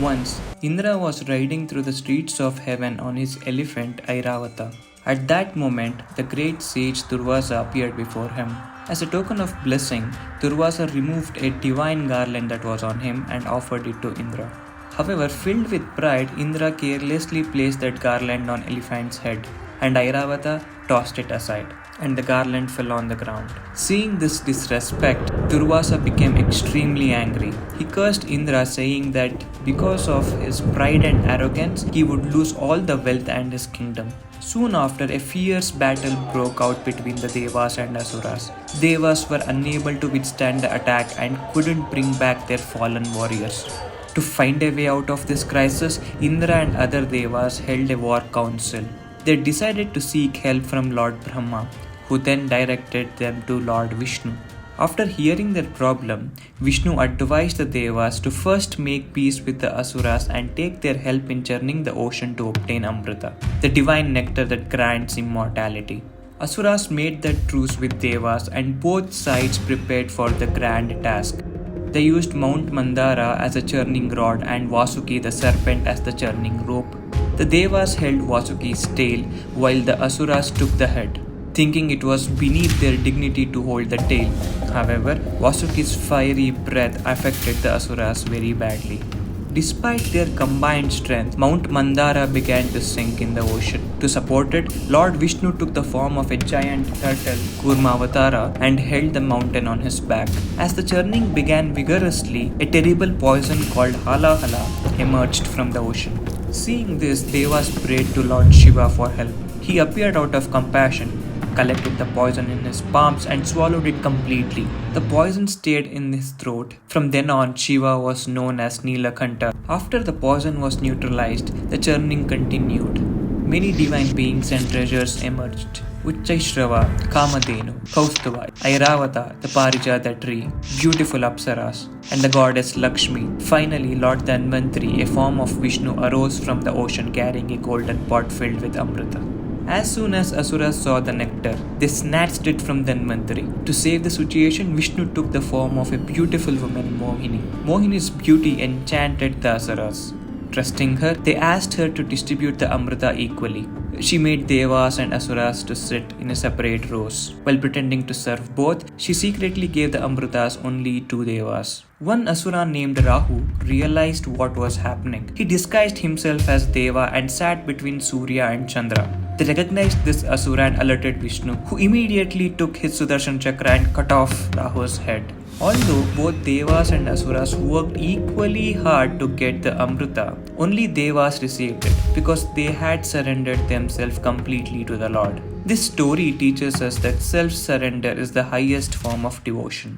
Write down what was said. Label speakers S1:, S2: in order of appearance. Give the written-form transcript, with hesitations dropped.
S1: Once, Indra was riding through the streets of heaven on his elephant Airavata. At that moment, the great sage Durvasa appeared before him. As a token of blessing, Durvasa removed a divine garland that was on him and offered it to Indra. However, filled with pride, Indra carelessly placed that garland on elephant's head, and Airavata tossed it aside, and the garland fell on the ground. Seeing this disrespect, Durvasa became extremely angry. He cursed Indra, saying that because of his pride and arrogance, he would lose all the wealth and his kingdom. Soon after, a fierce battle broke out between the Devas and Asuras. Devas were unable to withstand the attack and couldn't bring back their fallen warriors. To find a way out of this crisis, Indra and other Devas held a war council. They decided to seek help from Lord Brahma, who then directed them to Lord Vishnu. After hearing their problem, Vishnu advised the Devas to first make peace with the Asuras and take their help in churning the ocean to obtain Amrutha, the divine nectar that grants immortality. Asuras made that truce with Devas and both sides prepared for the grand task. They used Mount Mandara as a churning rod and Vasuki the serpent as the churning rope. The Devas held Vasuki's tail while the Asuras took the head, thinking it was beneath their dignity to hold the tail. However, Vasuki's fiery breath affected the Asuras very badly. Despite their combined strength, Mount Mandara began to sink in the ocean. To support it, Lord Vishnu took the form of a giant turtle, Kurma and held the mountain on his back. As the churning began vigorously, a terrible poison called Hala Hala emerged from the ocean. Seeing this, Devas prayed to Lord Shiva for help. He appeared out of compassion, collected the poison in his palms and swallowed it completely. The poison stayed in his throat. From then on, Shiva was known as Nilakanta. After the poison was neutralized, the churning continued. Many divine beings and treasures emerged. Uchaishrava, Kamadhenu, Kaustuva, Airavata, the Parijata tree, beautiful Apsaras, and the goddess Lakshmi. Finally, Lord Dhanvantari, a form of Vishnu, arose from the ocean carrying a golden pot filled with Amrita. As soon as Asuras saw the nectar, they snatched it from Dhanvantari. To save the situation, Vishnu took the form of a beautiful woman, Mohini. Mohini's beauty enchanted the Asuras. Trusting her, they asked her to distribute the Amrita equally. She made Devas and Asuras to sit in a separate rows. While pretending to serve both, she secretly gave the Amritas only to Devas. One Asura named Rahu realized what was happening. He disguised himself as Deva and sat between Surya and Chandra. They recognized this Asura and alerted Vishnu, who immediately took his Sudarshan Chakra and cut off Rahu's head. Although both Devas and Asuras worked equally hard to get the Amrita, only Devas received it because they had surrendered themselves completely to the Lord. This story teaches us that self-surrender is the highest form of devotion.